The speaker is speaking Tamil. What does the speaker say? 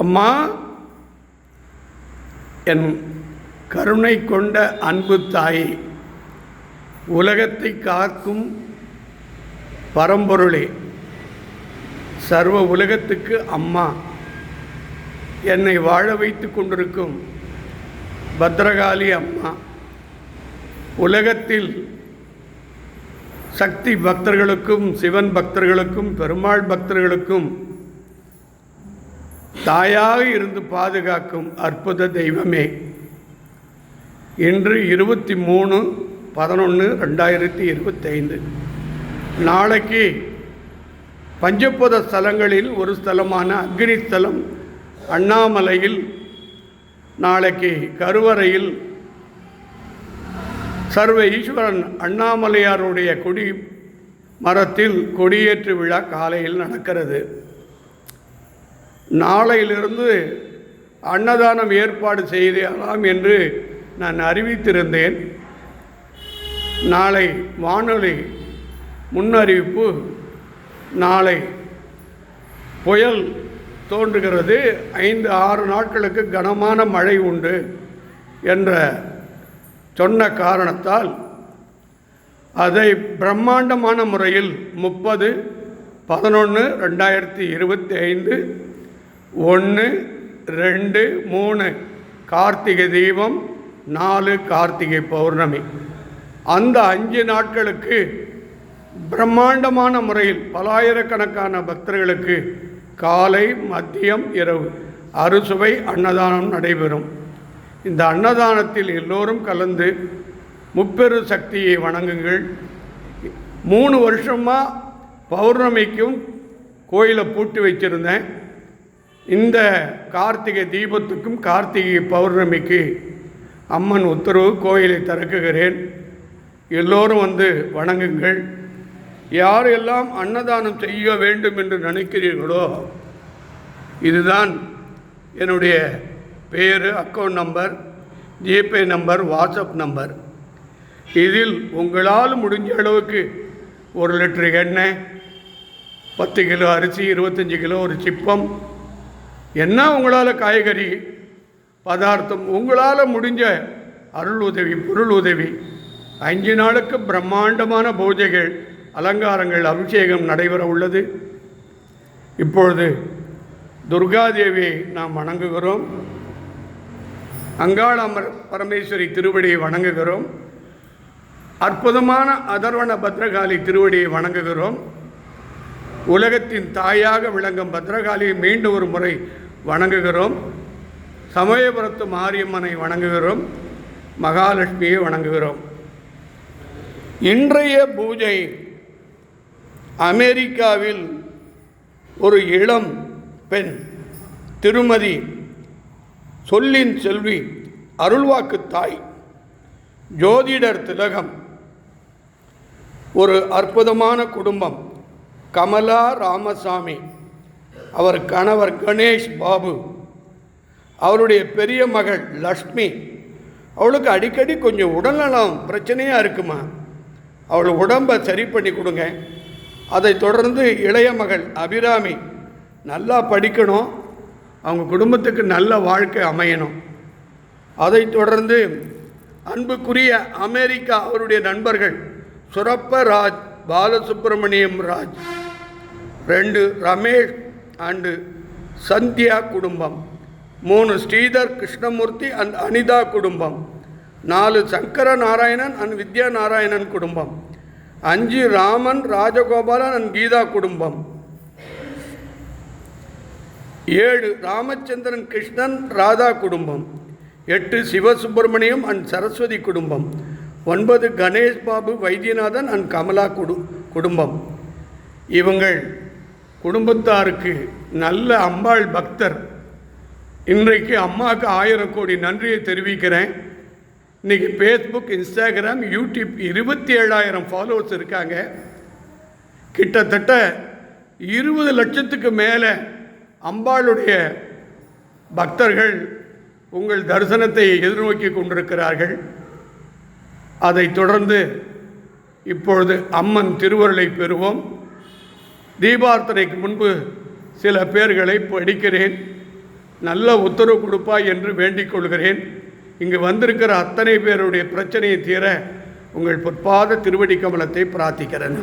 அம்மா, என் கருணை கொண்ட அன்பு தாயே, உலகத்தை காக்கும் பரம்பொருளே, சர்வ உலகத்துக்கு அம்மா, என்னை வாழ வைத்து கொண்டிருக்கும் பத்ரகாளி அம்மா, உலகத்தில் சக்தி பக்தர்களுக்கும் சிவன் பக்தர்களுக்கும் பெருமாள் பக்தர்களுக்கும் தாயாக இருந்து பாதுகாக்கும் அற்புத தெய்வமே, இன்று 23/11/2025 நாளைக்கு பஞ்சபத ஸ்தலங்களில் ஒரு ஸ்தலமான அக்னி ஸ்தலம் அண்ணாமலையில் நாளைக்கு கருவறையில் சர்வ ஈஸ்வரன் அண்ணாமலையாருடைய கொடி மரத்தில் கொடியேற்று விழா காலையில் நடக்கிறது. நாளையிலிருந்து அன்னதானம் ஏற்பாடு செய்யலாம் என்று நான் அறிவித்திருந்தேன். நாளை வானொலி முன்னறிவிப்பு, நாளை புயல் தோன்றுகிறது, 5-6 நாட்களுக்கு கனமான மழை உண்டு என்ற சொன்ன காரணத்தால் அதை பிரம்மாண்டமான முறையில் 30/11/2025 1, 2, 3 கார்த்திகை தீபம், 4 கார்த்திகை பௌர்ணமி, அந்த 5 நாட்களுக்கு பிரம்மாண்டமான முறையில் பலாயிரக்கணக்கான பக்தர்களுக்கு காலை மதியம் இரவு அறுசுவை அன்னதானம் நடைபெறும். இந்த அன்னதானத்தில் எல்லோரும் கலந்து முப்பெரு சக்தியை வணங்குங்கள். 3 வருஷமாக பௌர்ணமிக்கும் கோயிலை பூட்டி வச்சுருந்தேன். இந்த கார்த்திகை தீபத்துக்கும் கார்த்திகை பௌர்ணமிக்கு அம்மன் உத்தரவு, கோயிலை திறக்குகிறேன். எல்லோரும் வந்து வணங்குங்கள். யாரெல்லாம் அன்னதானம் செய்ய வேண்டும் என்று நினைக்கிறீர்களோ, இதுதான் என்னுடைய பேர், account number, GPay number, WhatsApp number. இதில் உங்களால் முடிஞ்ச அளவுக்கு 1 லிட்டர் எண்ணெய், 10 கிலோ அரிசி, 25 கிலோ ஒரு சிப்பம், என்ன உங்களால் காய்கறி பதார்த்தம், உங்களால் முடிஞ்ச அருள் உதவி, பொருள் உதவி. 5 நாளுக்கு பிரம்மாண்டமான பூஜைகள், அலங்காரங்கள், அபிஷேகம் நடைபெற உள்ளது. இப்பொழுது துர்காதேவியை நாம் வணங்குகிறோம். அங்காள பரமேஸ்வரி திருவடியை வணங்குகிறோம். அற்புதமான அதர்வண பத்ரகாளி திருவடியை வணங்குகிறோம். உலகத்தின் தாயாக விளங்கும் பத்ரகாளியை மீண்டும் ஒரு முறை வணங்குகிறோம். சமயபுரத்து மாரியம்மனை வணங்குகிறோம். மகாலட்சுமியை வணங்குகிறோம். இன்றைய பூஜை அமெரிக்காவில் ஒரு இளம் பெண் திருமதி சொல்லின் செல்வி, அருள்வாக்கு தாய், ஜோதிடர் திலகம், ஒரு அற்புதமான குடும்பம். கமலா ராமசாமி, அவர் கணவர் கணேஷ் பாபு, அவருடைய பெரிய மகள் லக்ஷ்மி. அவளுக்கு அடிக்கடி கொஞ்சம் உடல்நலம் பிரச்சனையாக இருக்குமா, அவள் உடம்பை சரி பண்ணி கொடுங்க. அதை தொடர்ந்து இளைய மகள் அபிராமி நல்லா படிக்கணும், அவங்க குடும்பத்துக்கு நல்ல வாழ்க்கை அமையணும். அதை தொடர்ந்து அன்புக்குரிய அமெரிக்கா அவருடைய நண்பர்கள் சுரப்ப ராஜ், பாலசுப்ரமணியம் ராஜ், 2 ரமேஷ் அண்டு சந்தியா குடும்பம், 3 ஸ்ரீதர் கிருஷ்ணமூர்த்தி அண்ட் அனிதா குடும்பம், 4 சங்கர நாராயணன் அண்ட் வித்யா நாராயணன் குடும்பம், 5 ராமன் ராஜகோபாலன் அண்ட் கீதா குடும்பம், 7 ராமச்சந்திரன் கிருஷ்ணன் ராதா குடும்பம், 8 சிவசுப்பிரமணியம் அண்ட் சரஸ்வதி குடும்பம், 9 கணேஷ் பாபு வைத்தியநாதன் அண்ட் கமலா குடும்பம். இவங்கள் குடும்பத்தாருக்கு நல்ல அம்பாள் பக்தர். இன்றைக்கு அம்மாவுக்கு 1000 கோடி நன்றியை தெரிவிக்கிறேன். இன்றைக்கி ஃபேஸ்புக், இன்ஸ்டாகிராம், யூடியூப் 27,000 ஃபாலோவர்ஸ் இருக்காங்க. கிட்டத்தட்ட 20 லட்சத்துக்கு மேலே அம்பாளுடைய பக்தர்கள் உங்கள் தரிசனத்தை எதிர்நோக்கி கொண்டிருக்கிறார்கள். அதைத் தொடர்ந்து இப்பொழுது அம்மன் திருவருளை பெறுவோம். தீபார்த்தனைக்கு முன்பு சில பேர்களை படிக்கிறேன். நல்ல உத்தரவு கொடுப்பாய் என்று வேண்டிக் கொள்கிறேன். இங்கு வந்திருக்கிற அத்தனை பேருடைய பிரச்சனையை தீர உங்கள் பொற்பாத திருவடி கமலத்தை பிரார்த்திக்கிறேன்.